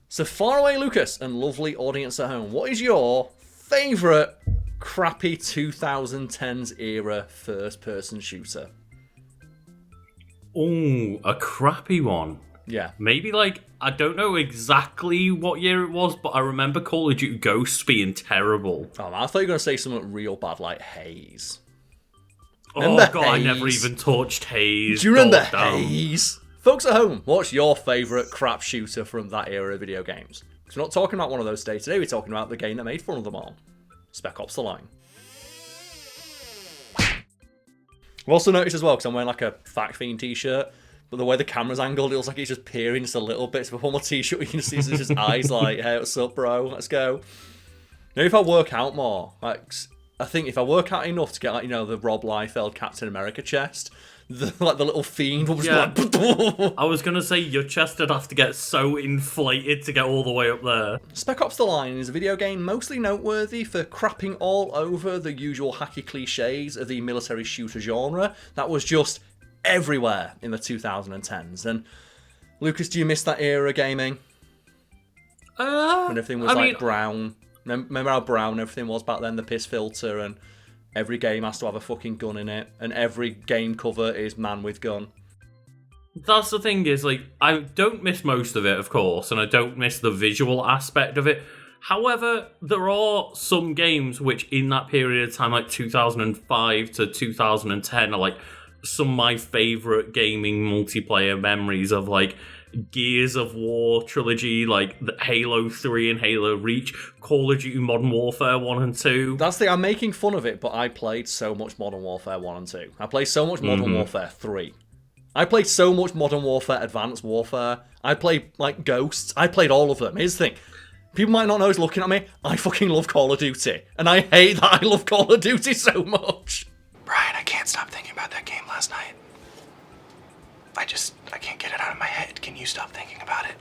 So far away, Lucas, and lovely audience at home, what is your favourite crappy 2010s era first-person shooter? Oh, a crappy one. Yeah. Maybe, I don't know exactly what year it was, but I remember Call of Duty Ghosts being terrible. Oh, I thought you were going to say something real bad like Haze. Remember Haze? I never even touched Haze. Do you remember Haze? Folks at home, what's your favourite crap shooter from that era of video games? Because we're not talking about one of those today. Today we're talking about the game that made fun of them all. Spec Ops the Line. I've also noticed as well, because I'm wearing a Fact Fiend t-shirt, but the way the camera's angled, it looks like he's just peering just a little bit. So if I pull my t-shirt, you can see his eyes like, hey, what's up, bro? Let's go. Maybe if I work out more, I think if I work out enough to get, the Rob Liefeld Captain America chest, the little fiend will just I was going to say, your chest would have to get so inflated to get all the way up there. Spec Ops the Line is a video game mostly noteworthy for crapping all over the usual hacky cliches of the military shooter genre that was just everywhere in the 2010s. And Lucas, do you miss that era of gaming? When everything was brown. Remember how brown everything was back then? The piss filter, and every game has to have a fucking gun in it, and every game cover is man with gun. That's the thing is, I don't miss most of it, of course, and I don't miss the visual aspect of it. However, there are some games which in that period of time, 2005 to 2010, are some of my favourite gaming multiplayer memories of Gears of War trilogy, the Halo 3 and Halo Reach, Call of Duty Modern Warfare 1 and 2. That's the thing, I'm making fun of it, but I played so much Modern Warfare 1 and 2. I played so much Modern Warfare 3. I played so much Modern Warfare Advanced Warfare. I played, Ghosts. I played all of them. Here's the thing. People might not know who's looking at me. I fucking love Call of Duty. And I hate that I love Call of Duty so much. Brian, I can't stop thinking about that game last night. I can't get it out of my head. Can you stop thinking about it?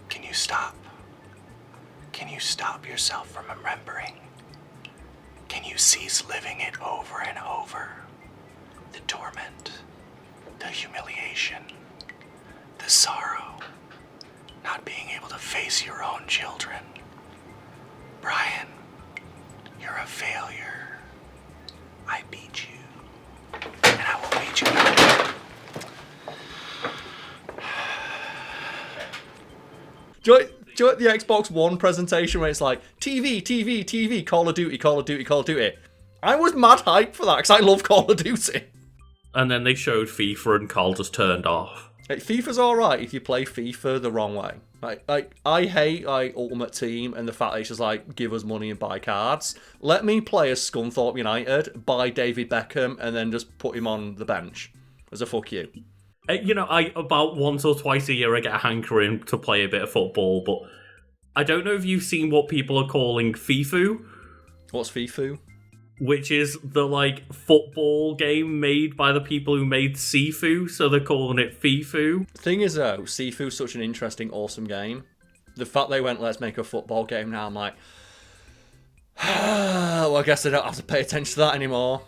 Can you stop? Can you stop yourself from remembering? Can you cease living it over and over? The torment, the humiliation, the sorrow, not being able to face your own children. Brian, you're a failure. I beat you, and I will beat you again. Do you like the Xbox One presentation where it's TV, TV, TV, Call of Duty, Call of Duty, Call of Duty? I was mad hyped for that because I love Call of Duty. And then they showed FIFA and Karl just turned off. FIFA's alright if you play FIFA the wrong way. I hate Ultimate Team and the fact that it's just give us money and buy cards. Let me play as Scunthorpe United, buy David Beckham, and then just put him on the bench as a fuck you. I about once or twice a year I get a hankering to play a bit of football, but I don't know if you've seen what people are calling FIFU. What's FIFU? Which is the football game made by the people who made Sifu, so they're calling it FIFU. Thing is though, Sifu's such an interesting, awesome game. The fact they went, let's make a football game now, I'm like, well, I guess I don't have to pay attention to that anymore.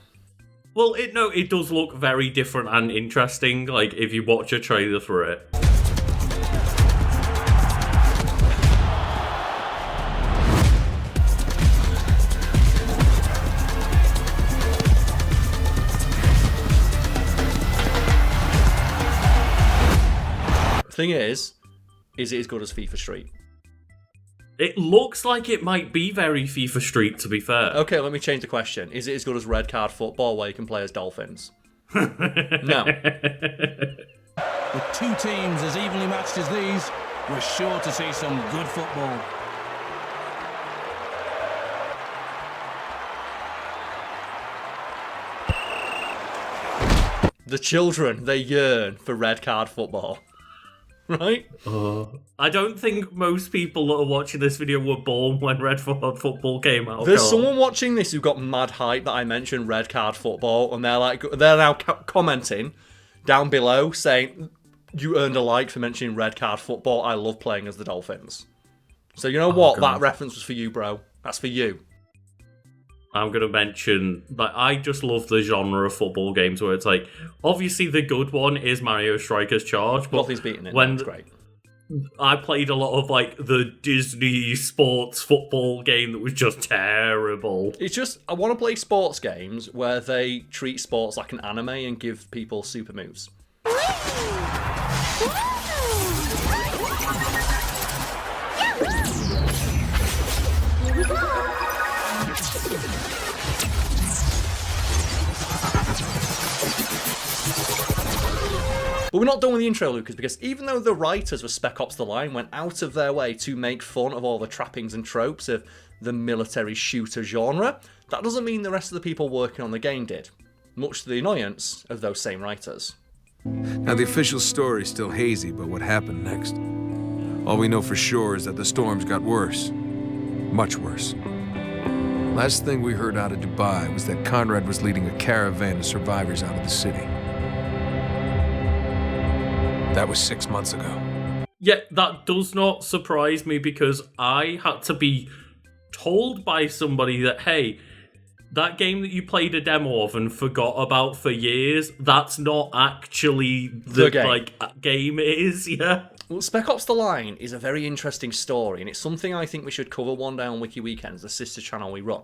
Well, it does look very different and interesting, if you watch a trailer for it. Thing is it as good as FIFA Street? It looks like it might be very FIFA Street, to be fair. Okay, let me change the question. Is it as good as Red Card Football, where you can play as dolphins? No. With two teams as evenly matched as these, we're sure to see some good football. The children, they yearn for Red Card Football. Right? I don't think most people that are watching this video were born when Red Card Football came out. There's someone watching this who got mad hype that I mentioned Red Card Football, and they're now commenting down below saying, you earned a like for mentioning Red Card Football. I love playing as the Dolphins. So you know what? God. That reference was for you, bro. That's for you. I'm going to mention that I just love the genre of football games where it's obviously the good one is Mario Strikers Charge. But Nothing's beating it. That's great. I played a lot of like the Disney sports football game that was just terrible. It's just, I want to play sports games where they treat sports like an anime and give people super moves. But we're not done with the intro, Lucas, because even though the writers of Spec Ops the Line went out of their way to make fun of all the trappings and tropes of the military shooter genre, that doesn't mean the rest of the people working on the game did, much to the annoyance of those same writers. Now, the official story's still hazy about what happened next. All we know for sure is that the storms got worse. Much worse. Last thing we heard out of Dubai was that Conrad was leading a caravan of survivors out of the city. That was 6 months ago. Yeah, that does not surprise me because I had to be told by somebody that, hey, that game that you played a demo of and forgot about for years, that's not actually the game it is, yeah. Well, Spec Ops the Line is a very interesting story, and it's something I think we should cover one day on Wiki Weekends, the sister channel we run.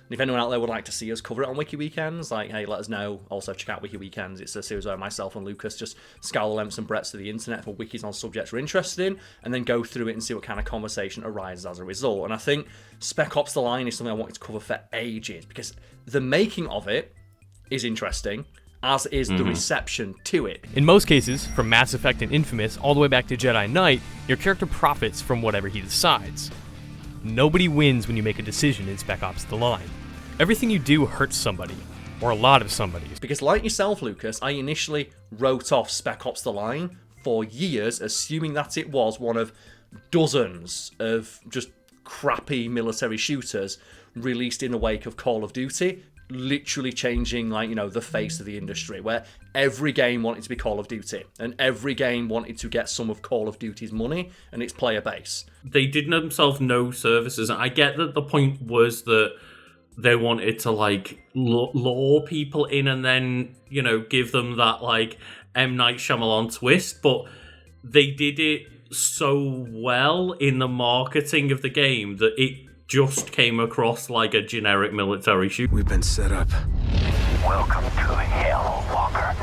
And if anyone out there would like to see us cover it on Wiki Weekends, like, hey, let us know. Also, check out Wiki Weekends. It's a series where myself and Lucas just scour the lengths and breadths of the internet for wikis on subjects we're interested in, and then go through it and see what kind of conversation arises as a result. And I think Spec Ops the Line is something I wanted to cover for ages, because the making of it is interesting, as is the reception to it. In most cases, from Mass Effect and Infamous all the way back to Jedi Knight, your character profits from whatever he decides. Nobody wins when you make a decision in Spec Ops the Line. Everything you do hurts somebody, or a lot of somebody. Because like yourself, Lucas, I initially wrote off Spec Ops the Line for years, assuming that it was one of dozens of just crappy military shooters released in the wake of Call of Duty, literally changing, like, you know, the face of the industry, where every game wanted to be Call of Duty, and every game wanted to get some of Call of Duty's money and its player base. They did themselves no services. I get that the point was that they wanted to, like, lure people in and then, you know, give them that, like, M. Night Shyamalan twist, but they did it so well in the marketing of the game that it just came across like a generic military shoot. We've been set up. Welcome to hell, Walker.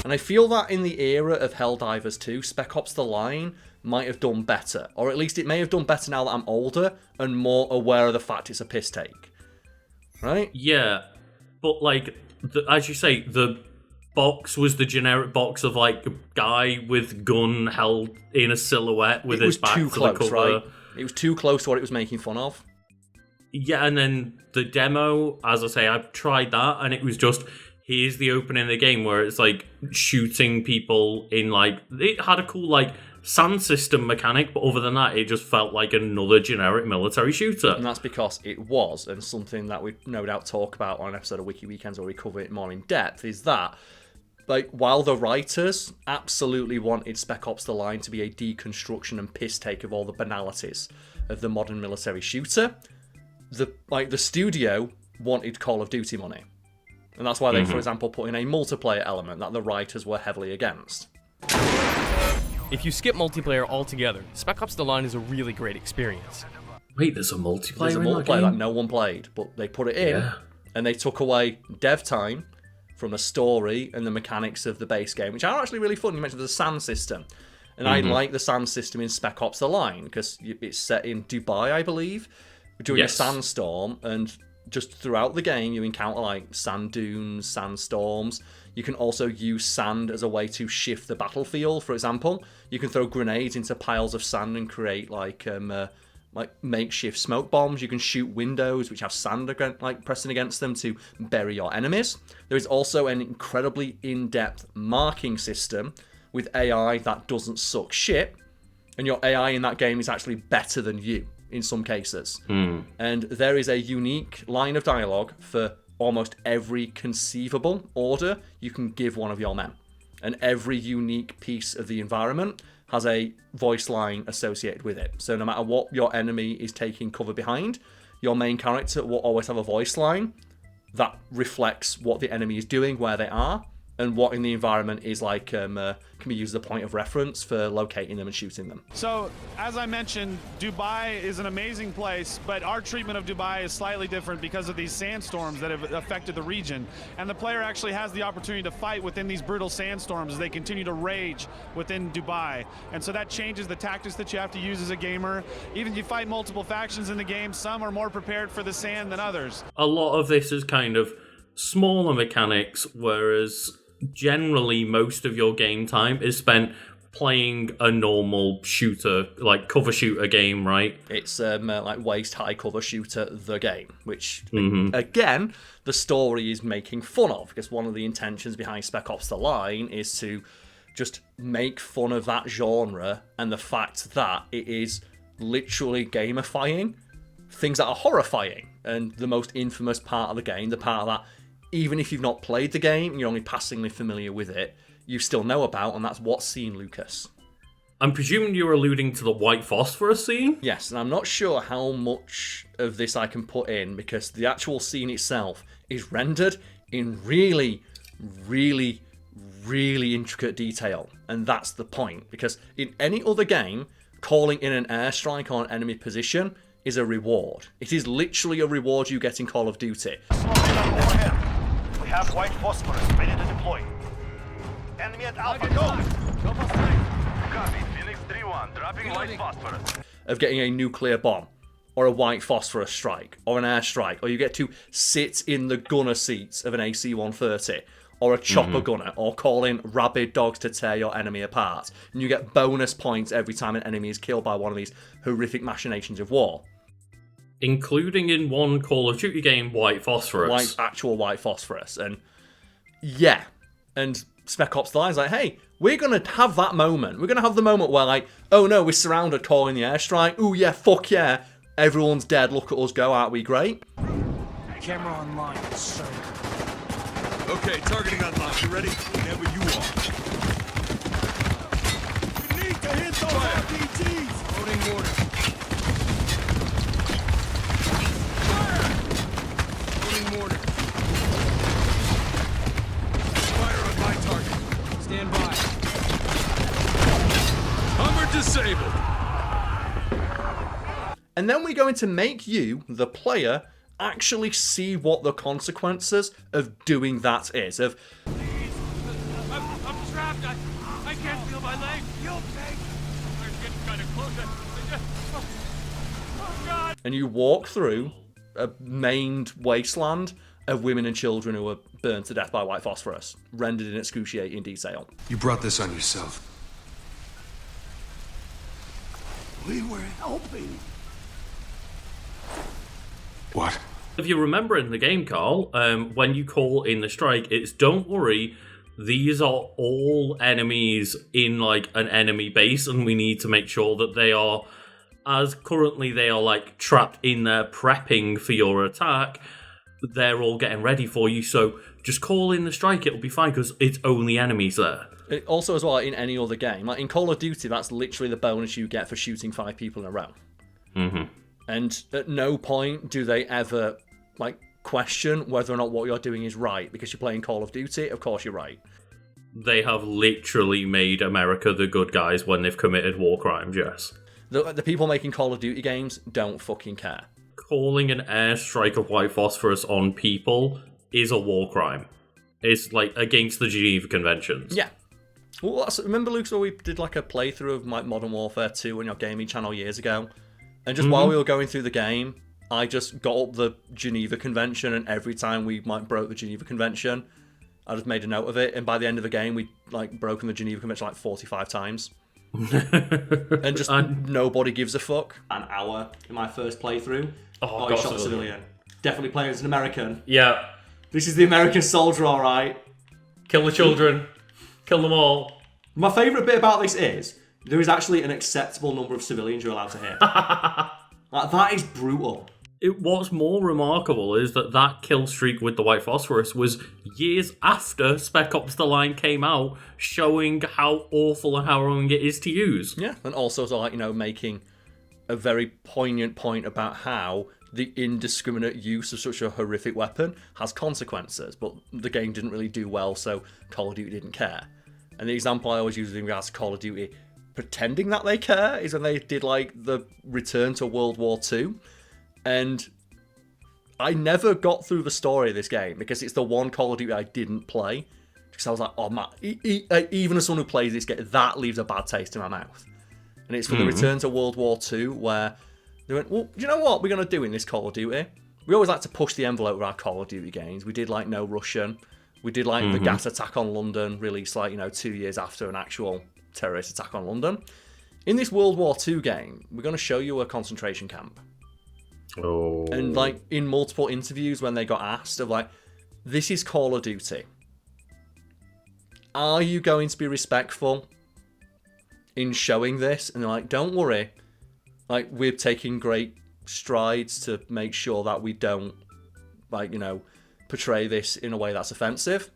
And I feel that in the era of Helldivers 2, Spec Ops the Line might have done better. Or at least it may have done better now that I'm older and more aware of the fact it's a piss take. Right? Yeah, but, like, as you say, the box was the generic box of, like, a guy with gun held in a silhouette with his back to the cover. Right? It was too close to what it was making fun of. Yeah, and then the demo, as I say, I've tried that, and it was just, here's the opening of the game where it's, like, shooting people in, like, it had a cool, like, sand system mechanic, but other than that, it just felt like another generic military shooter. And that's because it was, and something that we no doubt talk about on an episode of Wiki Weekends where we cover it more in depth, is that, like, while the writers absolutely wanted Spec Ops the Line to be a deconstruction and piss take of all the banalities of the modern military shooter, the studio wanted Call of Duty money. And that's why they, for example, put in a multiplayer element that the writers were heavily against. If you skip multiplayer altogether, Spec Ops the Line is a really great experience. Wait, there's a multiplayer There's a in multiplayer that that game? no one played, but they put it in, and they took away dev time from the story and the mechanics of the base game, which are actually really fun. You mentioned the sand system. And I like the sand system in Spec Ops the Line, because it's set in Dubai, I believe, during a sandstorm, and just throughout the game you encounter, like, sand dunes, sandstorms. You can also use sand as a way to shift the battlefield. For example, you can throw grenades into piles of sand and create, like makeshift smoke bombs. You can shoot windows which have sand pressing against them to bury your enemies. There is also an incredibly in-depth marking system with AI that doesn't suck shit, and your AI in that game is actually better than you in some cases. And there is a unique line of dialogue for almost every conceivable order you can give one of your men. And every unique piece of the environment has a voice line associated with it. So no matter what your enemy is taking cover behind, your main character will always have a voice line that reflects what the enemy is doing, where they are, and what in the environment is like can be used as a point of reference for locating them and shooting them. So, as I mentioned, Dubai is an amazing place, but our treatment of Dubai is slightly different because of these sandstorms that have affected the region. And the player actually has the opportunity to fight within these brutal sandstorms as they continue to rage within Dubai. And so that changes the tactics that you have to use as a gamer. Even if you fight multiple factions in the game, some are more prepared for the sand than others. A lot of this is kind of smaller mechanics, whereas generally most of your game time is spent playing a normal shooter, like cover shooter game, right? It's like waist-high cover shooter, the game, which, again, the story is making fun of, because one of the intentions behind Spec Ops the Line is to just make fun of that genre and the fact that it is literally gamifying things that are horrifying. And the most infamous part of the game, the part of that, even if you've not played the game, you're only passingly familiar with it, you still know about, and that's what scene, Lucas? I'm presuming you're alluding to the white phosphorus scene? Yes, and I'm not sure how much of this I can put in, because the actual scene itself is rendered in really, really, really intricate detail, and that's the point, because in any other game, calling in an airstrike on an enemy position is a reward. It is literally a reward you get in Call of Duty. We have white phosphorus ready to deploy. Enemy at Alpha, go! Copy, Phoenix 3-1, dropping white phosphorus. Of getting a nuclear bomb, or a white phosphorus strike, or an airstrike, or you get to sit in the gunner seats of an AC-130, or a chopper gunner, or call in rabid dogs to tear your enemy apart. And you get bonus points every time an enemy is killed by one of these horrific machinations of war. Including in one Call of Duty game, white phosphorus. Actual white phosphorus. And yeah. And Spec Ops the Line is like, hey, we're going to have that moment. We're going to have the moment where, like, oh no, we're surrounded, calling the airstrike. Ooh, yeah, fuck yeah. Everyone's dead. Look at us go. Aren't we great? Camera online, sir. Okay, targeting online. You ready? Whenever you are. We need to hit those RPGs! Loading order. Mortar. Fire on my target. Stand by. Hummer disabled. And then we're going to make you, the player, actually see what the consequences of doing that is. I'm trapped. I can't feel my legs. You okay? I'm getting kind of close. Oh, God. And you walk through a maimed wasteland of women and children who were burned to death by white phosphorus, rendered in excruciating detail. You brought this on yourself. We were helping. What? If you remember in the game, Karl, when you call in the strike, it's don't worry, these are all enemies in like an enemy base, and we need to make sure that they are, as currently they are like trapped in there prepping for your attack, they're all getting ready for you, so just call in the strike, it'll be fine, because it's only enemies there. It also, as well, in any other game, like in Call of Duty, that's literally the bonus you get for shooting 5 people in a row. And at no point do they ever like question whether or not what you're doing is right, because you're playing Call of Duty. Of course you're right. They have literally made America the good guys when they've committed war crimes, yes. The people making Call of Duty games don't fucking care. Calling an airstrike of white phosphorus on people is a war crime. It's like against the Geneva Conventions. Yeah. Well, remember, Luke, where we did like a playthrough of like Modern Warfare 2 on your gaming channel years ago? And just while we were going through the game, I just got up the Geneva Convention, and every time we like broke the Geneva Convention, I just made a note of it. And by the end of the game, we like broken the Geneva Convention like 45 times. And just nobody gives a fuck. An hour in my first playthrough. Oh, he shot a civilian. Definitely playing as an American. Yeah. This is the American soldier, all right. Kill the children. Kill them all. My favourite bit about this is there is actually an acceptable number of civilians you're allowed to hit. Like, that is brutal. What's more remarkable is that kill streak with the white phosphorus was years after Spec Ops the Line came out, showing how awful and how wrong it is to use. Yeah, and also, so like, you know, making a very poignant point about how the indiscriminate use of such a horrific weapon has consequences, but the game didn't really do well, so Call of Duty didn't care. And the example I always use in regards to Call of Duty pretending that they care is when they did like the Return to World War II, and I never got through the story of this game because it's the one Call of Duty I didn't play, because I was like, oh man, even as someone who plays this game, that leaves a bad taste in my mouth. And it's for the Return to World War II, where they went, well, do you know what we're going to do in this Call of Duty? We always like to push the envelope with our Call of Duty games. We did like No Russian. We did like the gas attack on London, released like, 2 years after an actual terrorist attack on London. In this World War II game, we're going to show you a concentration camp. Oh. And like in multiple interviews when they got asked of like, this is Call of Duty. Are you going to be respectful in showing this? And they're like, don't worry. Like, we're taking great strides to make sure that we don't, portray this in a way that's offensive.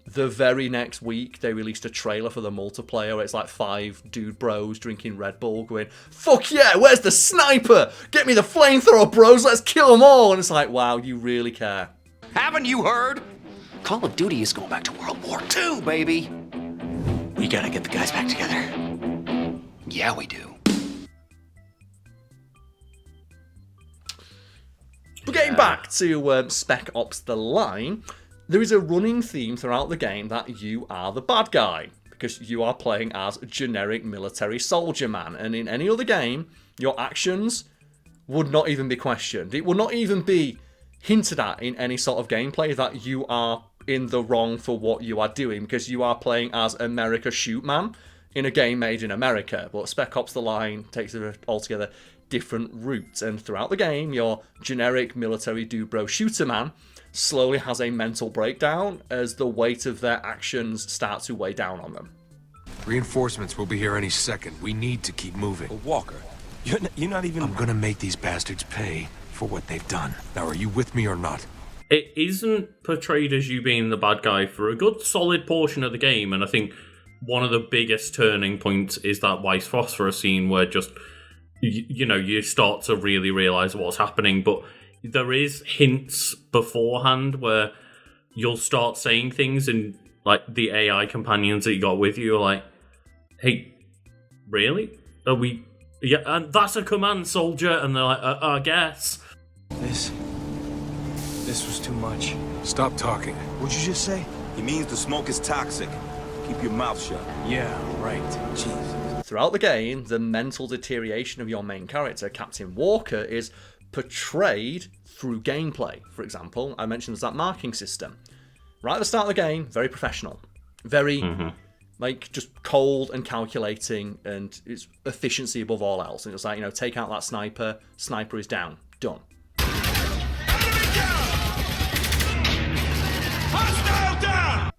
The very next week, they released a trailer for the multiplayer. It's like 5 dude bros drinking Red Bull going, fuck yeah, where's the sniper? Get me the flamethrower, bros, let's kill them all. And it's like, wow, you really care. Haven't you heard? Call of Duty is going back to World War II, baby. We gotta get the guys back together. Yeah, we do. But getting back to Spec Ops the Line, there is a running theme throughout the game that you are the bad guy, because you are playing as a generic military soldier man, and in any other game, your actions would not even be questioned. It would not even be hinted at in any sort of gameplay that you are in the wrong for what you are doing, because you are playing as America Shoot Man in a game made in America. But Spec Ops the Line takes an altogether different route, and throughout the game, your generic military dude bro shooter man slowly has a mental breakdown as the weight of their actions start to weigh down on them. Reinforcements will be here any second. We need to keep moving. But Walker, you're not even... I'm gonna make these bastards pay for what they've done. Now, are you with me or not? It isn't portrayed as you being the bad guy for a good solid portion of the game, and I think one of the biggest turning points is that White Phosphorus scene where just, you start to really realise what's happening, but there is hints beforehand where you'll start saying things, and like the AI companions that you got with you are like, hey, really? Are we... Yeah, and that's a command, soldier. And they're like, I guess. This was too much. Stop talking. What'd you just say? He means the smoke is toxic. Keep your mouth shut. Yeah, right. Jesus. Throughout the game, the mental deterioration of your main character, Captain Walker, is portrayed through gameplay. For example, I mentioned there's that marking system. Right at the start of the game, very professional. Very, just cold and calculating, and it's efficiency above all else. And it's like, take out that sniper, sniper is down, done.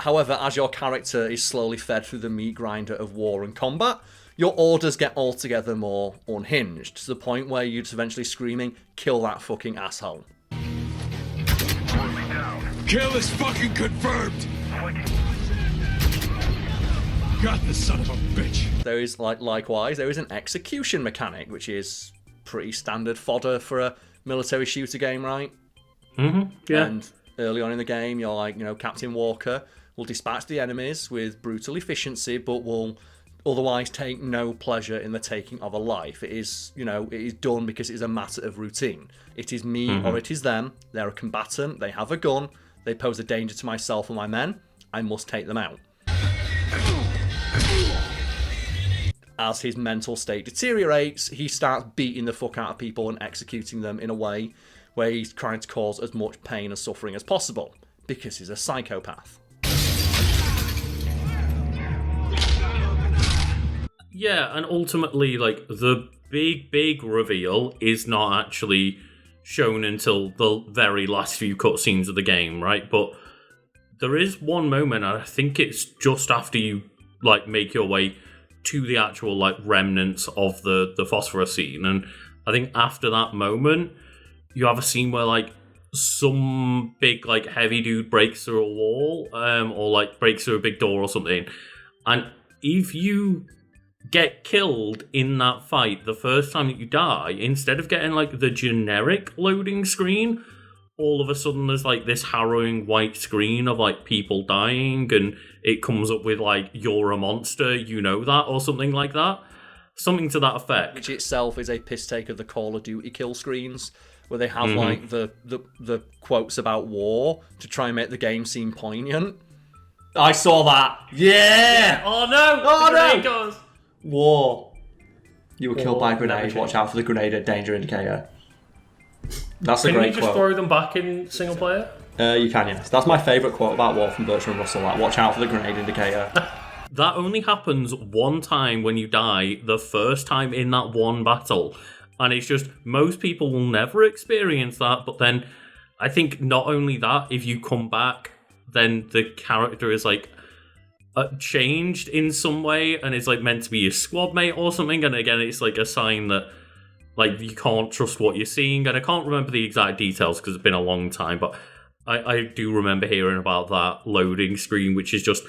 However, as your character is slowly fed through the meat grinder of war and combat, your orders get altogether more unhinged, to the point where you're just eventually screaming, kill that fucking asshole. Kill is fucking confirmed! Got the son of a bitch! There is, likewise, there is an execution mechanic, which is pretty standard fodder for a military shooter game, right? Yeah. And early on in the game, you're like, Captain Walker will dispatch the enemies with brutal efficiency, but will otherwise take no pleasure in the taking of a life. It is, it is done because it is a matter of routine. It is me or it is them. They're a combatant. They have a gun. They pose a danger to myself and my men. I must take them out. As his mental state deteriorates, he starts beating the fuck out of people and executing them in a way where he's trying to cause as much pain and suffering as possible, because he's a psychopath. Yeah, and ultimately, the big reveal is not actually shown until the very last few cutscenes of the game, right? But there is one moment, and I think it's just after you, make your way to the actual, remnants of the Phosphorus scene, and I think after that moment, you have a scene where, some big, heavy dude breaks through a wall, or, breaks through a big door or something, and if you get killed in that fight the first time that you die, instead of getting like the generic loading screen, all of a sudden there's like this harrowing white screen of like people dying, and it comes up with like, you're a monster, you know that, or something like that. Something to that effect. Which itself is a piss take of the Call of Duty kill screens, where they have like the quotes about war to try and make the game seem poignant. I saw that. Yeah! Oh no! Oh no! Goes. War. You were killed by a grenade. Watch out for the grenade danger indicator. That's a great quote. Can you just throw them back in single player? You can, yes. That's my favourite quote about war from Bertrand Russell. Like, watch out for the grenade indicator. That only happens one time when you die, the first time in that one battle. And it's just, most people will never experience that, but then I think not only that, if you come back, then the character is like changed in some way and is like meant to be your squad mate or something. And again, it's like a sign that like you can't trust what you're seeing. And I can't remember the exact details because it's been a long time, but I do remember hearing about that loading screen, which is just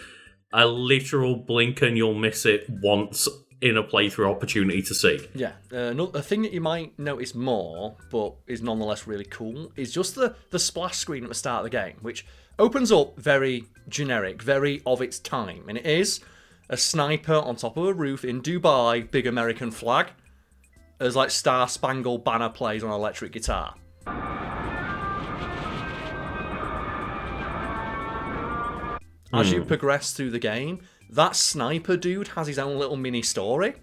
a literal blink and you'll miss it once in a playthrough opportunity to see. Yeah. A thing that you might notice more, but is nonetheless really cool, is just the splash screen at the start of the game, which opens up very generic, very of its time. And it is a sniper on top of a roof in Dubai, big American flag, as like Star Spangled Banner plays on electric guitar. As you progress through the game, that sniper dude has his own little mini story.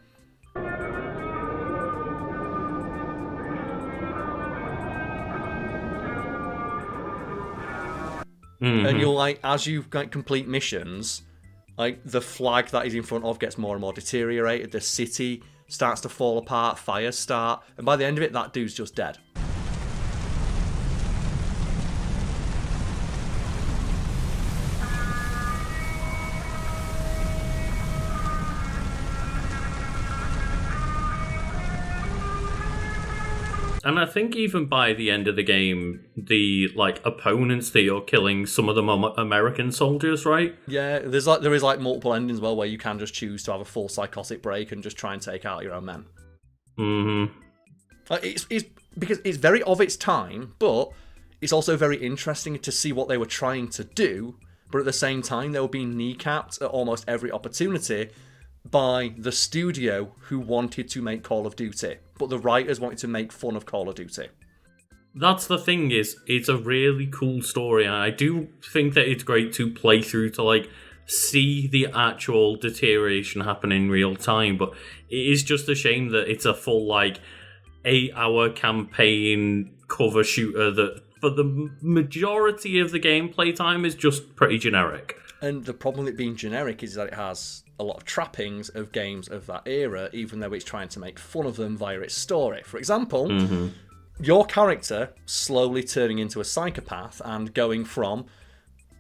And you'll like, as you like, complete missions, like the flag that he's in front of gets more and more deteriorated. The city starts to fall apart, fires start, and by the end of it, that dude's just dead. And I think even by the end of the game, the like opponents that you're killing, some of them are American soldiers, right? Yeah, there is multiple endings as well where you can just choose to have a full psychotic break and just try and take out your own men. It's because it's very of its time, but it's also very interesting to see what they were trying to do. But at the same time, they were being kneecapped at almost every opportunity by the studio who wanted to make Call of Duty, but the writers wanted to make fun of Call of Duty. That's the thing, is it's a really cool story, and I do think that it's great to play through to like see the actual deterioration happen in real time, but it is just a shame that it's a full like 8-hour campaign cover shooter that for the majority of the gameplay time is just pretty generic. And the problem with it being generic is that it has a lot of trappings of games of that era, even though it's trying to make fun of them via its story. For example, your character slowly turning into a psychopath and going from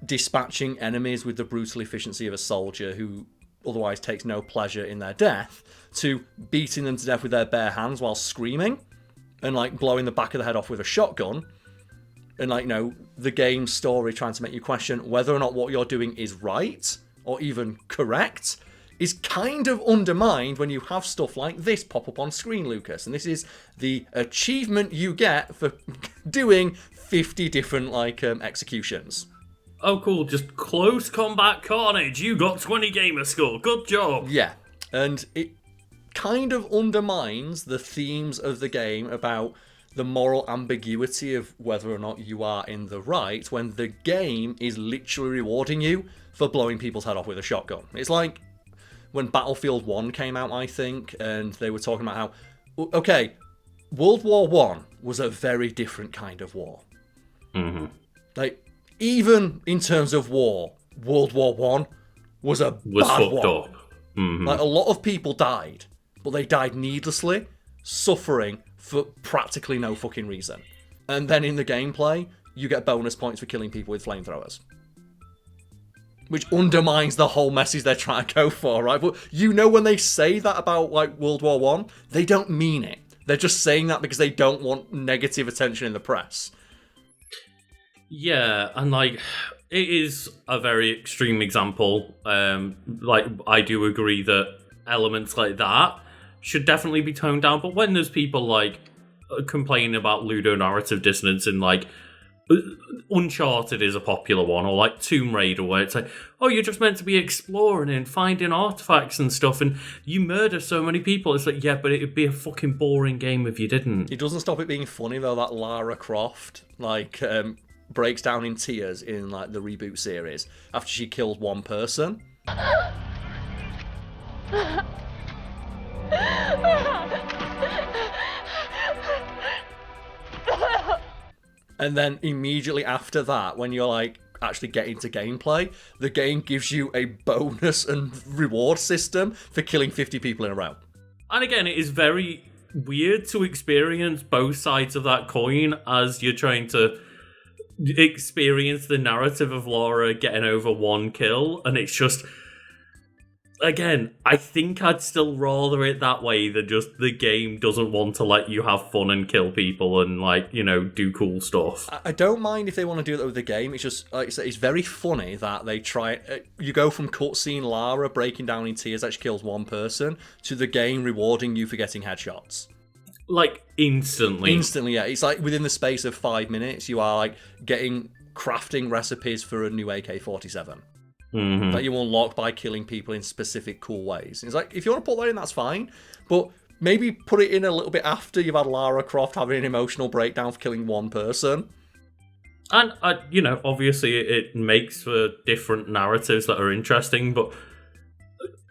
dispatching enemies with the brutal efficiency of a soldier who otherwise takes no pleasure in their death, to beating them to death with their bare hands while screaming and like blowing the back of the head off with a shotgun. And like, the game's story trying to make you question whether or not what you're doing is right or even correct is kind of undermined when you have stuff like this pop up on screen, Lucas. And this is the achievement you get for doing 50 different executions. Oh, cool. Just close combat carnage. You got 20 gamer score. Good job. Yeah. And it kind of undermines the themes of the game about the moral ambiguity of whether or not you are in the right when the game is literally rewarding you for blowing people's head off with a shotgun. It's like when Battlefield 1 came out, I think, and they were talking about how, okay, World War One was a very different kind of war. Like, even in terms of war, World War One was a bad war. Up. Like, a lot of people died, but they died needlessly, suffering for practically no fucking reason. And then in the gameplay, you get bonus points for killing people with flamethrowers. Which undermines the whole message they're trying to go for, right? But when they say that about World War One, they don't mean it. They're just saying that because they don't want negative attention in the press. Yeah, and it is a very extreme example. I do agree that elements like that should definitely be toned down. But when there's people like complaining about ludonarrative dissonance and like Uncharted is a popular one, or like Tomb Raider, where it's like, oh, you're just meant to be exploring and finding artifacts and stuff, and you murder so many people. It's like, yeah, but it'd be a fucking boring game if you didn't. It doesn't stop it being funny though that Lara Croft breaks down in tears in like the reboot series after she kills one person. And then immediately after that, when you're like actually getting to gameplay, the game gives you a bonus and reward system for killing 50 people in a row. And again, it is very weird to experience both sides of that coin as you're trying to experience the narrative of Lara getting over one kill, and it's just, again, I think I'd still rather it that way than just the game doesn't want to let you have fun and kill people and, like, you know, do cool stuff. I don't mind if they want to do that with the game. It's just, like I said, it's very funny that they try... you go from cutscene Lara breaking down in tears that she kills one person to the game rewarding you for getting headshots. Like, instantly. Instantly, yeah. It's like within the space of 5 minutes, you are, like, crafting recipes for a new AK-47. Mm-hmm. That you unlock by killing people in specific cool ways. And it's like, if you want to put that in, that's fine. But maybe put it in a little bit after you've had Lara Croft having an emotional breakdown for killing one person. And, you know, obviously it makes for different narratives that are interesting, but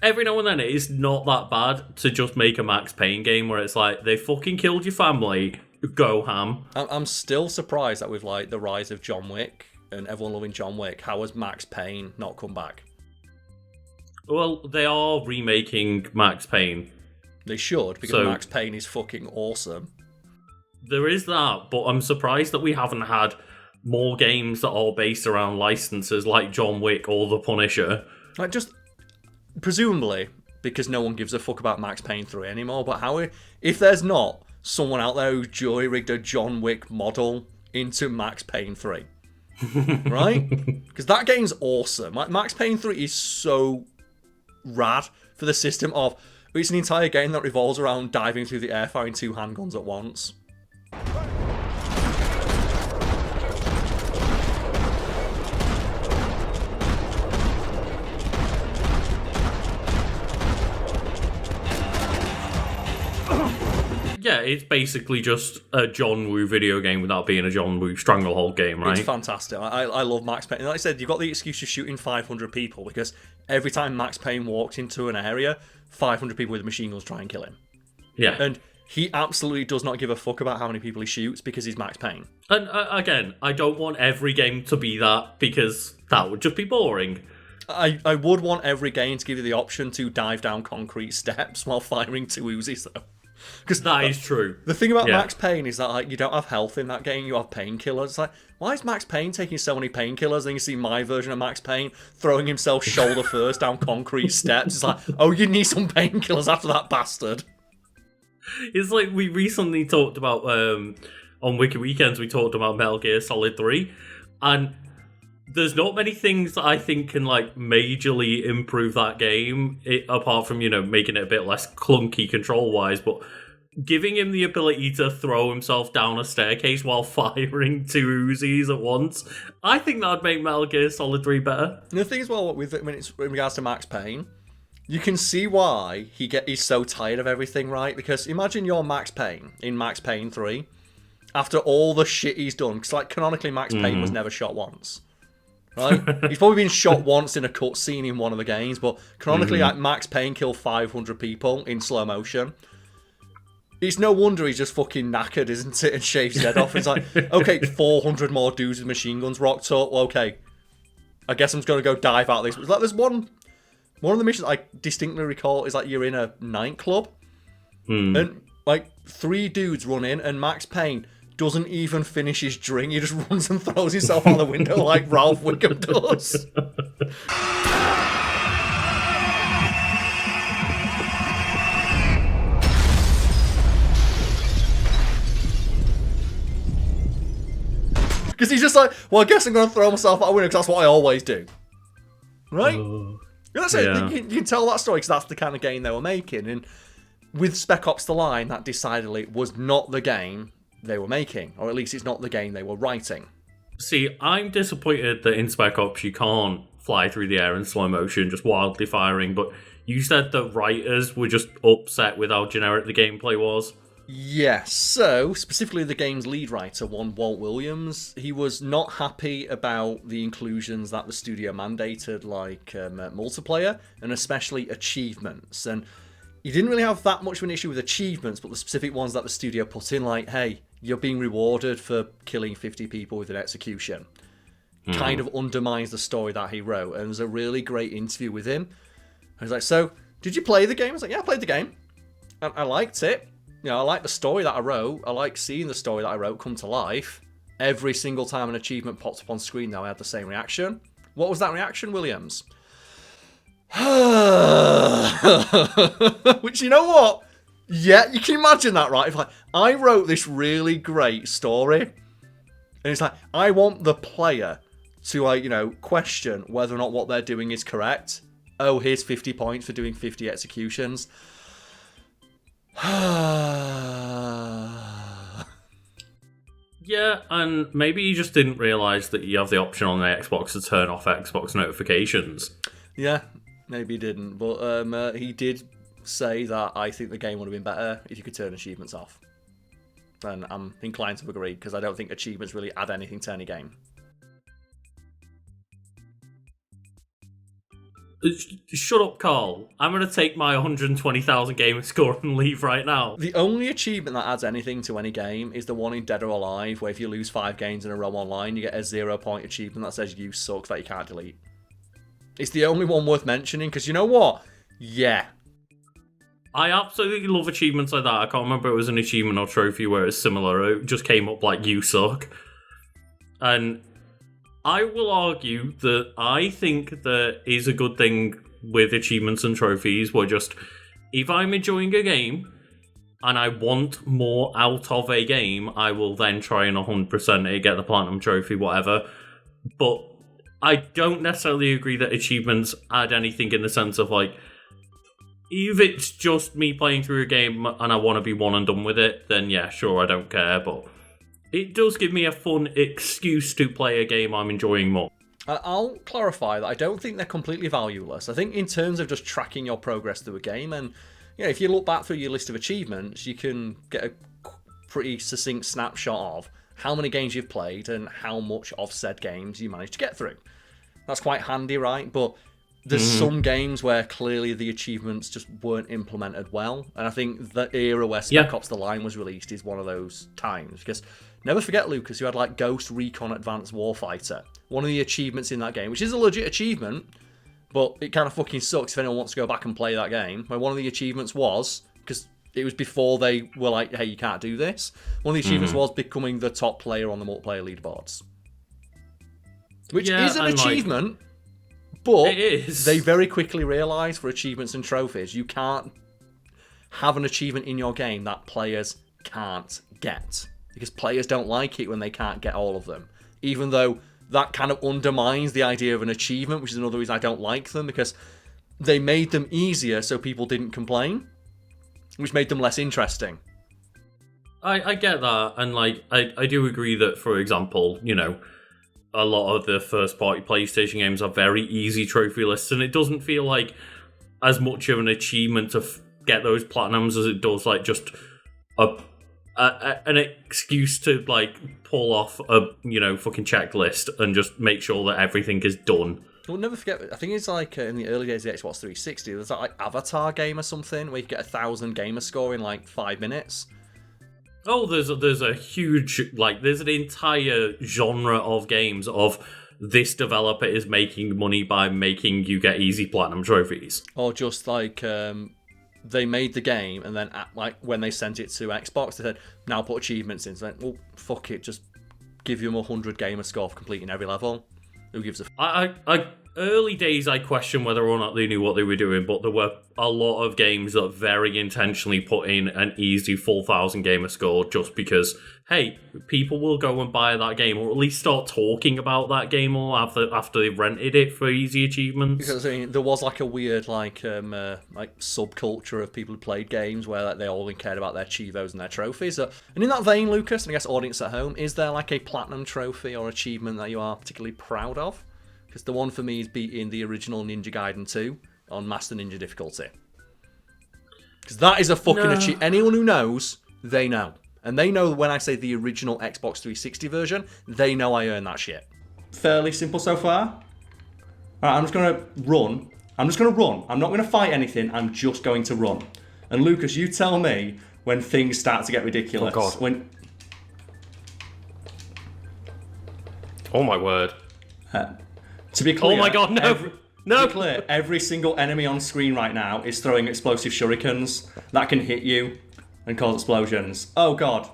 every now and then it is not that bad to just make a Max Payne game where it's like, they fucking killed your family, go ham. I'm still surprised that with, like, the rise of John Wick and everyone loving John Wick, how has Max Payne not come back? Well, they are remaking Max Payne. They should, because Max Payne is fucking awesome. There is that, but I'm surprised that we haven't had more games that are based around licenses like John Wick or The Punisher. Like, just, presumably, because no one gives a fuck about Max Payne 3 anymore, but if there's not someone out there who's jury-rigged a John Wick model into Max Payne 3, right? Because that game's awesome. Like, Max Payne 3 is so rad for the system of... It's an entire game that revolves around diving through the air firing 2 handguns at once. Yeah, it's basically just a John Woo video game without being a John Woo Stranglehold game, right? It's fantastic. I love Max Payne. Like I said, you've got the excuse of shooting 500 people because every time Max Payne walks into an area, 500 people with machine guns try and kill him. Yeah. And he absolutely does not give a fuck about how many people he shoots because he's Max Payne. And again, I don't want every game to be that because that would just be boring. I would want every game to give you the option to dive down concrete steps while firing 2 Uzis, though. Because that is true. The thing about Max Payne is that, like, you don't have health in that game, you have painkillers. It's like, why is Max Payne taking so many painkillers? Then you see my version of Max Payne throwing himself shoulder first down concrete steps. It's like, oh, you need some painkillers after that bastard. It's like we recently talked about, on Wiki Weekends, we talked about Metal Gear Solid 3, and there's not many things that I think can, like, majorly improve that game, apart from, you know, making it a bit less clunky control-wise, but giving him the ability to throw himself down a staircase while firing 2 Uzis at once, I think that'd make Metal Gear Solid 3 better. And the thing as well, when it's in regards to Max Payne, you can see why he's so tired of everything, right? Because imagine you're Max Payne in Max Payne 3, after all the shit he's done, because, like, canonically Max Payne was never shot once. Right? He's probably been shot once in a cutscene in one of the games, but canonically, like, Max Payne killed 500 people in slow motion. It's no wonder he's just fucking knackered, isn't it? And shaves his head off. It's like, okay, 400 more dudes with machine guns rocked up. Well, okay, I guess I'm just going to go dive out of this. It's like, there's one of the missions I distinctly recall is like you're in a nightclub, and like 3 dudes run in, and Max Payne doesn't even finish his drink. He just runs and throws himself out the window like Ralph Wiggum does. Because he's just like, well, I guess I'm going to throw myself out the window because that's what I always do. Right? That's it. You can tell that story because that's the kind of game they were making. And with Spec Ops the Line, that decidedly was not the game they were making, or at least it's not the game they were writing. See, I'm disappointed that in Spec Ops you can't fly through the air in slow motion, just wildly firing, but you said that writers were just upset with how generic the gameplay was. Yes, so specifically the game's lead writer, one Walt Williams, he was not happy about the inclusions that the studio mandated, like multiplayer, and especially achievements. And he didn't really have that much of an issue with achievements, but the specific ones that the studio put in, like, hey, you're being rewarded for killing 50 people with an execution, kind of undermines the story that he wrote. And there's a really great interview with him. I was like, so, did you play the game? I was like, yeah, I played the game. I liked it. You know, I like the story that I wrote. I like seeing the story that I wrote come to life. Every single time an achievement popped up on screen, though, I had the same reaction. What was that reaction, Williams? Which, you know what? Yeah, you can imagine that, right? If like, I wrote this really great story, and it's like, I want the player to, like, you know, question whether or not what they're doing is correct. Oh, here's 50 points for doing 50 executions. Yeah, and maybe you just didn't realise that you have the option on the Xbox to turn off Xbox notifications. Yeah, maybe he didn't, but he did say that I think the game would have been better if you could turn achievements off. And I'm inclined to agree, because I don't think achievements really add anything to any game. Shut up, Karl. I'm going to take my 120,000 gamer score and leave right now. The only achievement that adds anything to any game is the one in Dead or Alive, where if you lose 5 games in a row online, you get a 0-point achievement that says you suck that you can't delete. It's the only one worth mentioning, because you know what? Yeah. I absolutely love achievements like that. I can't remember if it was an achievement or trophy where it's similar. It just came up like, you suck. And I will argue that I think there is a good thing with achievements and trophies where just, if I'm enjoying a game and I want more out of a game, I will then try and 100% it, get the platinum trophy, whatever. But I don't necessarily agree that achievements add anything in the sense of, like, if it's just me playing through a game and I want to be one and done with it, then yeah, sure, I don't care, but it does give me a fun excuse to play a game I'm enjoying more. I'll clarify that I don't think they're completely valueless. I think in terms of just tracking your progress through a game, and you know, if you look back through your list of achievements, you can get a pretty succinct snapshot of how many games you've played and how much of said games you managed to get through. That's quite handy, right? But there's some games where clearly the achievements just weren't implemented well, and I think the era where Spec Ops the Line was released is one of those times, because never forget, Lucas, you had like Ghost Recon Advanced Warfighter, one of the achievements in that game, which is a legit achievement, but it kind of fucking sucks if anyone wants to go back and play that game, where one of the achievements was, because it was before they were like, hey, you can't do this, one of the achievements was becoming the top player on the multiplayer leaderboards. Which is an achievement, like, but it is. They very quickly realised for achievements and trophies, you can't have an achievement in your game that players can't get. Because players don't like it when they can't get all of them. Even though that kind of undermines the idea of an achievement, which is another reason I don't like them, because they made them easier so people didn't complain, which made them less interesting. I get that, and like I do agree that, for example, you know, a lot of the first-party PlayStation games are very easy trophy lists, and it doesn't feel like as much of an achievement to get those platinums as it does like just an excuse to like pull off a, you know, fucking checklist and just make sure that everything is done. We'll never forget, I think it's like in the early days of the Xbox 360, there's that like Avatar game or something where you get 1,000 gamer score in like 5 minutes. Oh, there's a huge, like, there's an entire genre of games of this developer is making money by making you get easy platinum trophies. Or just like, they made the game and then like when they sent it to Xbox, they said, now put achievements in. It's like, well, fuck it, just give them 100 gamer score for completing every level. Who gives a I early days, I questioned whether or not they knew what they were doing, but there were a lot of games that very intentionally put in an easy full 1,000 gamer score just because, hey, people will go and buy that game, or at least start talking about that game or after they've rented it for easy achievements. Because I mean, there was like a weird subculture of people who played games where like, they all cared about their Chivos and their trophies. And in that vein, Lucas, and I guess audience at home, is there like a platinum trophy or achievement that you are particularly proud of? Because the one for me is beating the original Ninja Gaiden 2 on Master Ninja difficulty. Because that is a fucking achievement. Anyone who knows, they know. And they know when I say the original Xbox 360 version, they know I earned that shit. Fairly simple so far. Alright, I'm just going to run. I'm not going to fight anything. I'm just going to run. And Lucas, you tell me when things start to get ridiculous. Oh, God. Oh, my word. To be clear, oh my god, no! To be clear, every single enemy on screen right now is throwing explosive shurikens that can hit you and cause explosions. Oh god.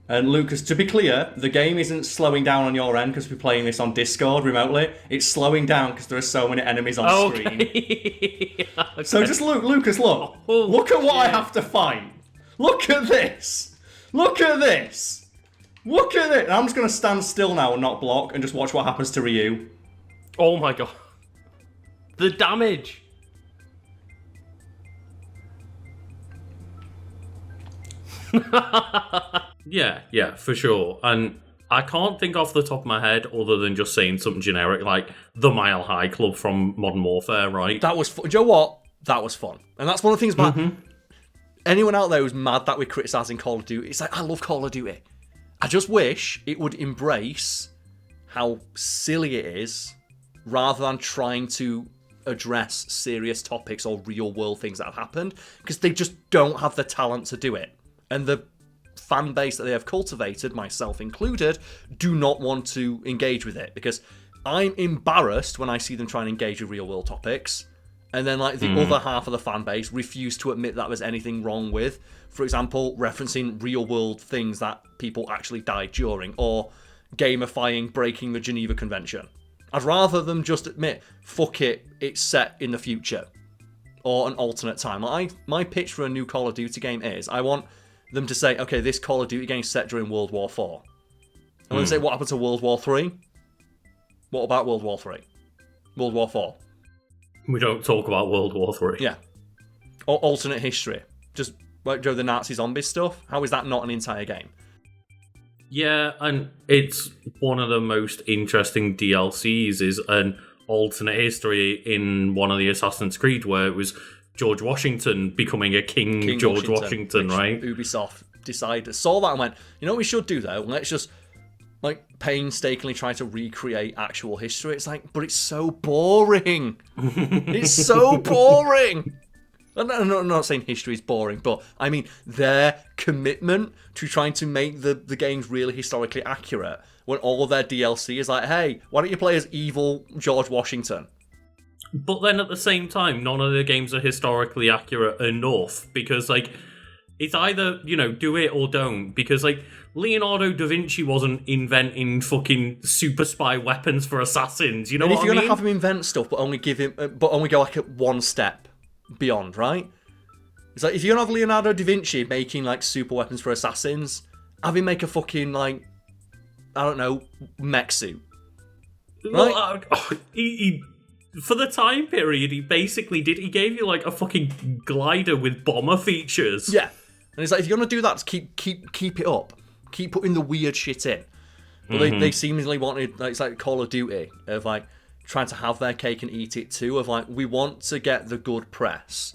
And Lucas, to be clear, the game isn't slowing down on your end because we're playing this on Discord remotely. It's slowing down because there are so many enemies on screen. Okay. So just look, Lucas, look. Look at what I have to fight. Look at this. Look at this. Look at it. And I'm just going to stand still now and not block and just watch what happens to Ryu. Oh my god. The damage! Yeah, for sure. And I can't think off the top of my head other than just saying something generic like the Mile High Club from Modern Warfare, right? That was fun. Do you know what? That was fun. And that's one of the things about anyone out there who's mad that we're criticising Call of Duty. It's like, I love Call of Duty. I just wish it would embrace how silly it is rather than trying to address serious topics or real world things that have happened, because they just don't have the talent to do it. And the fan base that they have cultivated, myself included, do not want to engage with it, because I'm embarrassed when I see them try and engage with real world topics, and then like the other half of the fan base refuse to admit that there's anything wrong with, for example, referencing real world things that people actually died during, or gamifying breaking the Geneva Convention. I'd rather them just admit, fuck it, it's set in the future. Or an alternate time. My pitch for a new Call of Duty game is, I want them to say, okay, this Call of Duty game is set during World War IV. I want to say, what happened to World War III? What about World War III? World War IV? We don't talk about World War III. Yeah. Or alternate history. Just like the Nazi zombie stuff. How is that not an entire game? Yeah, and it's one of the most interesting DLCs is an alternate history in one of the Assassin's Creed where it was George Washington becoming a King George Washington, right? Ubisoft decided, saw that and went, you know what we should do though? Let's just like painstakingly try to recreate actual history. It's like, but it's so boring. It's so boring. I'm not saying history is boring, but I mean their commitment to trying to make the games really historically accurate when all of their DLC is like, hey, why don't you play as evil George Washington? But then at the same time, none of the games are historically accurate enough because, like, it's either, you know, do it or don't. Because, like, Leonardo da Vinci wasn't inventing fucking super spy weapons for assassins. You know what I mean? And if you're going to have him invent stuff, but only go like at one step beyond, right? It's like, if you're going to have Leonardo da Vinci making, like, super weapons for assassins, have him make a fucking, like, I don't know, mech suit. Right? Well, he for the time period, he basically did. He gave you, like, a fucking glider with bomber features. Yeah. And it's like, if you're going to do that, just keep it up. Keep putting the weird shit in. But they seemingly wanted, like, it's like Call of Duty, of, like, trying to have their cake and eat it too, of, like, we want to get the good press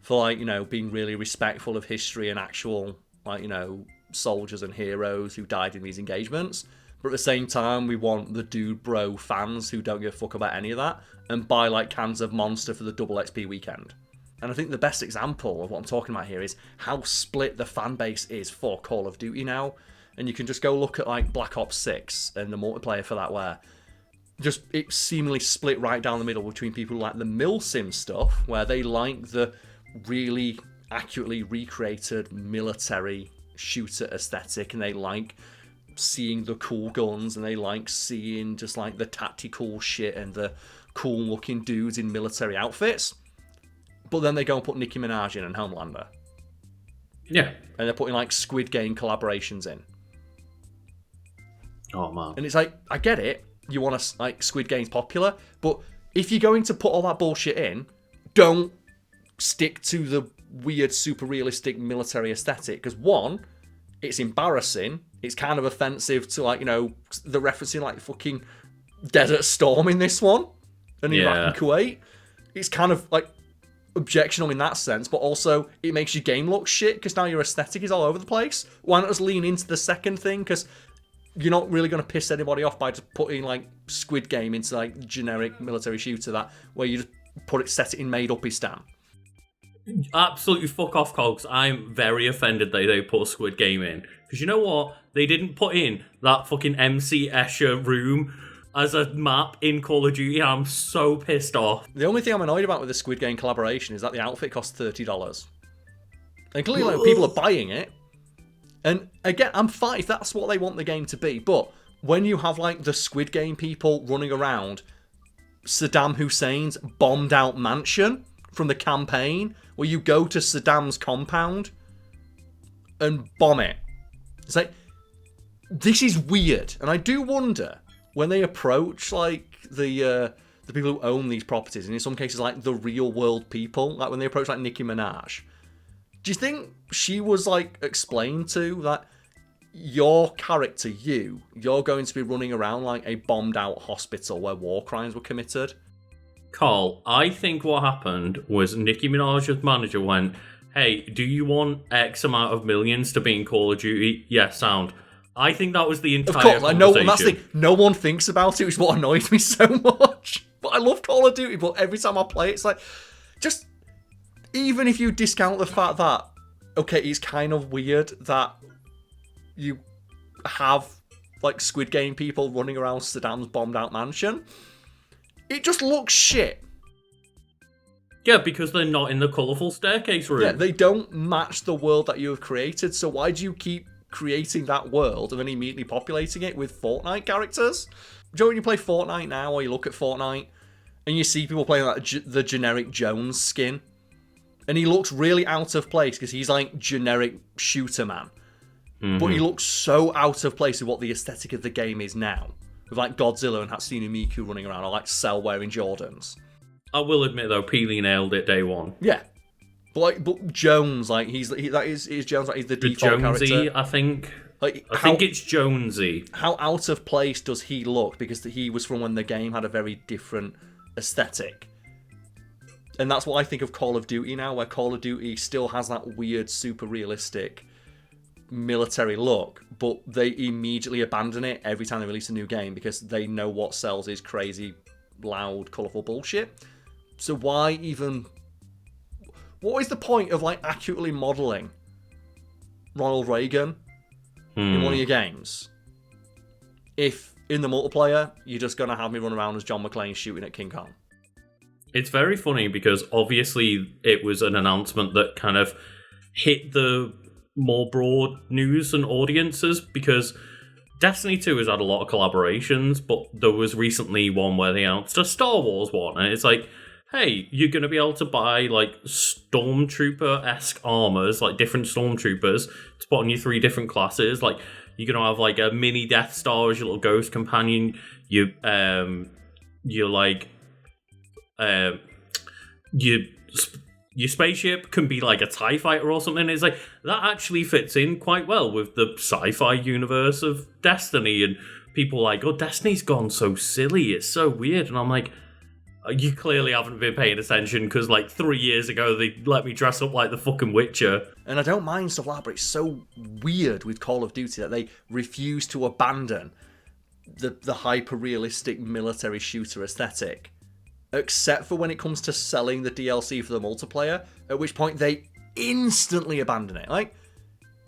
for, like, you know, being really respectful of history and actual, like, you know, soldiers and heroes who died in these engagements. But at the same time, we want the dude bro fans who don't give a fuck about any of that and buy, like, cans of Monster for the double XP weekend. And I think the best example of what I'm talking about here is how split the fan base is for Call of Duty now. And you can just go look at, like, Black Ops 6 and the multiplayer for that, where just it seemingly split right down the middle between people who like the milsim stuff, where they like the really accurately recreated military shooter aesthetic, and they like seeing the cool guns, and they like seeing just like the tactical shit and the cool-looking dudes in military outfits, but then they go and put Nicki Minaj in and Homelander. Yeah. And they're putting, like, Squid Game collaborations in. Oh, man. And it's like, I get it. You want to, like, Squid Game's popular, but if you're going to put all that bullshit in, don't stick to the weird, super realistic military aesthetic. Because, one, it's embarrassing. It's kind of offensive to, like, you know, the referencing, like, fucking Desert Storm in this one. And Iraq and Kuwait. It's kind of, like, objectionable in that sense, but also it makes your game look shit because now your aesthetic is all over the place. Why not just lean into the second thing? Because you're not really going to piss anybody off by just putting, like, Squid Game into, like, generic military shooter that where you just set it in made-up-istan. Absolutely fuck off, Cogs. I'm very offended that they put a Squid Game in. Because you know what? They didn't put in that fucking MC Escher room as a map in Call of Duty. I'm so pissed off. The only thing I'm annoyed about with the Squid Game collaboration is that the outfit costs $30. And clearly, like, people are buying it. And again, I'm fine if that's what they want the game to be. But when you have, like, the Squid Game people running around Saddam Hussein's bombed out mansion from the campaign, where you go to Saddam's compound and bomb it. It's like, this is weird. And I do wonder, when they approach, like, the people who own these properties, and in some cases, like, the real world people, like when they approach, like, Nicki Minaj, do you think she was, like, explained to that your character, you're going to be running around like a bombed out hospital where war crimes were committed? Karl, I think what happened was Nicki Minaj's manager went, hey, do you want X amount of millions to be in Call of Duty? Yeah, sound. I think that was the entire conversation. Like, no, that's the thing. No one thinks about it, which is what annoys me so much. But I love Call of Duty, but every time I play it, it's like, just, even if you discount the fact that, okay, it's kind of weird that you have, like, Squid Game people running around Saddam's bombed out mansion, it just looks shit. Yeah, because they're not in the colourful staircase room. Yeah, they don't match the world that you have created, so why do you keep creating that world and then immediately populating it with Fortnite characters? Do you know when you play Fortnite now, or you look at Fortnite, and you see people playing like the generic Jones skin, and he looks really out of place because he's like generic shooter man. Mm-hmm. But he looks so out of place with what the aesthetic of the game is now. With like Godzilla and Hatsune Miku running around, or like Cell wearing Jordans. I will admit though, Peely nailed it day one. Yeah. But Jones, like is Jones, like he's the default Jonesy, character. I think. Like, I think it's Jonesy. How out of place does he look? Because he was from when the game had a very different aesthetic. And that's what I think of Call of Duty now, where Call of Duty still has that weird, super realistic military look, but they immediately abandon it every time they release a new game because they know what sells is crazy, loud, colourful bullshit. So why even... What is the point of, like, accurately modelling Ronald Reagan in one of your games if, in the multiplayer, you're just going to have me run around as John McClane shooting at King Kong? It's very funny because obviously it was an announcement that kind of hit the more broad news and audiences, because Destiny 2 has had a lot of collaborations, but there was recently one where they announced a Star Wars one, and it's like, hey, you're going to be able to buy like Stormtrooper-esque armors, like different Stormtroopers, to put on your 3 different classes. Like, you're going to have like a mini Death Star as your little ghost companion. You're like... your spaceship can be like a TIE fighter or something. It's like, that actually fits in quite well with the sci-fi universe of Destiny, and people are like, oh, Destiny's gone so silly, it's so weird. And I'm like, you clearly haven't been paying attention, because like 3 years ago they let me dress up like the fucking Witcher. And I don't mind stuff like that, but it's so weird with Call of Duty that they refuse to abandon the hyper-realistic military shooter aesthetic, except for when it comes to selling the DLC for the multiplayer, at which point they instantly abandon it. Like,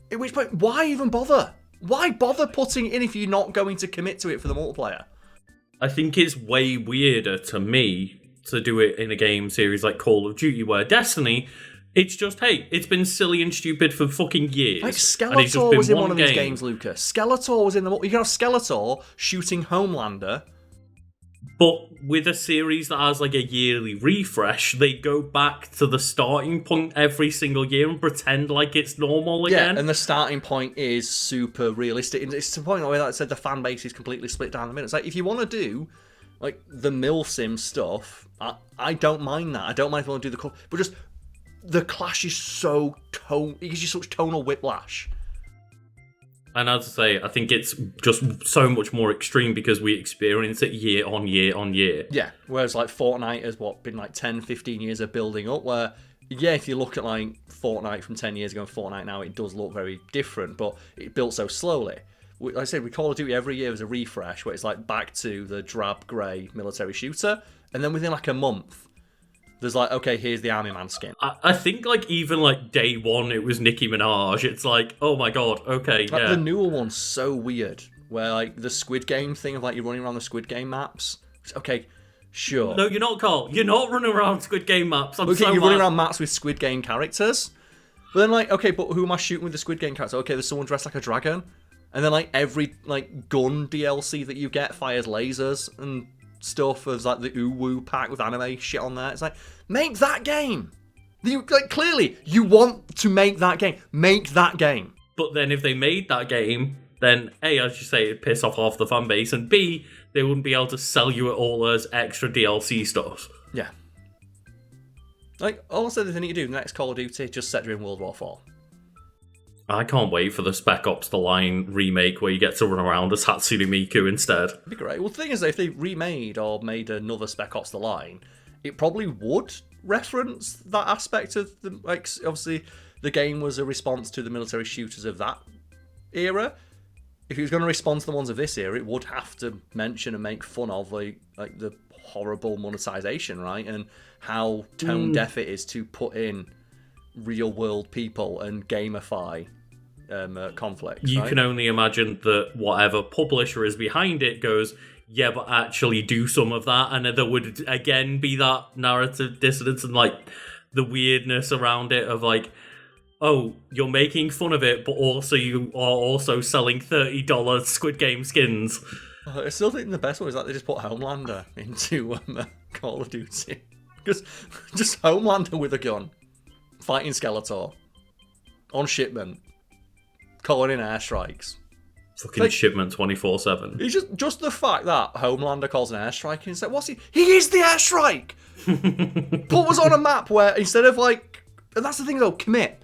at which point, why even bother? Why bother putting it in if you're not going to commit to it for the multiplayer? I think it's way weirder to me to do it in a game series like Call of Duty, where Destiny, it's just, hey, it's been silly and stupid for fucking years. Like, Skeletor was in one of these games, Lucas. Skeletor was in the... You can have Skeletor shooting Homelander But with a series that has like a yearly refresh, they go back to the starting point every single year and pretend like it's normal again. Yeah, and the starting point is super realistic. It's to the point where, like I said, the fan base is completely split down the middle. It's like, if you want to do like the milsim stuff, I don't mind that. I don't mind if you want to do the but just the clash is so it gives you such tonal whiplash. And as I say, I think it's just so much more extreme because we experience it year on year on year. Yeah, whereas like Fortnite has been like 10, 15 years of building up, where yeah, if you look at like Fortnite from 10 years ago and Fortnite now, it does look very different, but it built so slowly. Like I said, we Call of Duty every year as a refresh, where it's like back to the drab grey military shooter, and then within like a month, there's like, okay, here's the Army Man skin. I think like even like day one, it was Nicki Minaj. It's like, oh my god, okay, like, yeah. The newer one's so weird, where like the Squid Game thing of like you're running around the Squid Game maps. Okay, sure. No, you're not, Karl. You're not running around Squid Game maps. You're running around maps with Squid Game characters. But then like, okay, but who am I shooting with the Squid Game character? Okay, there's someone dressed like a dragon. And then like every like gun DLC that you get fires lasers and stuff. As like the Uwu pack with anime shit on there. It's like, make that game. You like clearly you want to make that game. Make that game. But then if they made that game, then A, as you say, it'd piss off half the fan base, and B, they wouldn't be able to sell you it all as extra DLC stuff. Yeah. Like also the thing you do, the next Call of Duty, just set during World War IV. I can't wait for the Spec Ops The Line remake where you get to run around as Hatsune Miku instead. It'd be great. Well, the thing is, if they remade or made another Spec Ops The Line, it probably would reference that aspect of the, like, obviously the game was a response to the military shooters of that era. If it was going to respond to the ones of this era, it would have to mention and make fun of like the horrible monetization, right? And how tone deaf it is to put in real world people and gamify conflicts. You right? can only imagine that whatever publisher is behind it goes, yeah, but actually do some of that, and there would again be that narrative dissonance and like the weirdness around it of like, oh, you're making fun of it, but also you are also selling $30 Squid Game skins. I still think the best one is that they just put Homelander into Call of Duty. Because just Homelander with a gun, fighting Skeletor, on shipment, calling in airstrikes. Fucking like, shipment 24/7. It's just the fact that Homelander calls an airstrike and it's like, what's he? He is the airstrike! Put us on a map where instead of like, and that's the thing though, commit.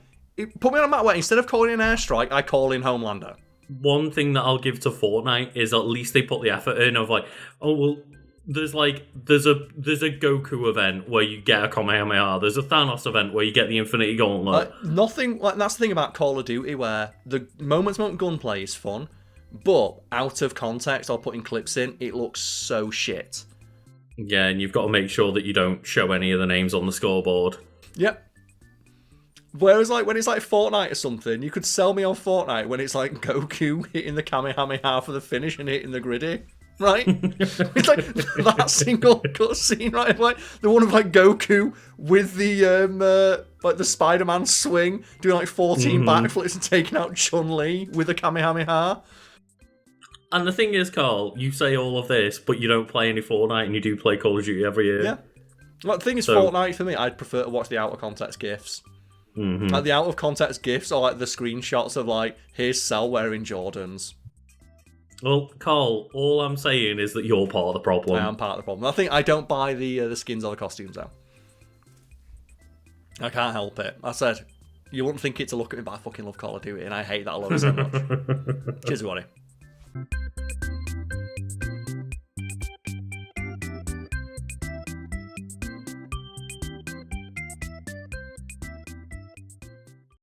Put me on a map where instead of calling in airstrike, I call in Homelander. One thing that I'll give to Fortnite is at least they put the effort in of like, oh well, there's a Goku event where you get a kamehameha. There's a Thanos event where you get the Infinity Gauntlet. Nothing like that's the thing about Call of Duty where the moment gunplay is fun, but out of context or putting clips in, it looks so shit. Yeah, and you've got to make sure that you don't show any of the names on the scoreboard. Yep. Whereas, like, when it's like Fortnite or something, you could sell me on Fortnite when it's like Goku hitting the kamehameha for the finish and hitting the griddy, right? It's like that single cutscene, right? Like the one of like Goku with the like the Spider-Man swing, doing like 14 backflips and taking out Chun-Li with the kamehameha. And the thing is, Karl, you say all of this, but you don't play any Fortnite, and you do play Call of Duty every year. Yeah. Like, the thing is, Fortnite for me, I'd prefer to watch the out of context GIFs. Like the out of context GIFs or like the screenshots of like, here's Cell wearing Jordans. Well, Karl, all I'm saying is that you're part of the problem. I am part of the problem. I think I don't buy the skins or the costumes though. I can't help it. I said, you wouldn't think it to look at me, but I fucking love Call of Duty and I hate that a lot so much. Cheers, everybody.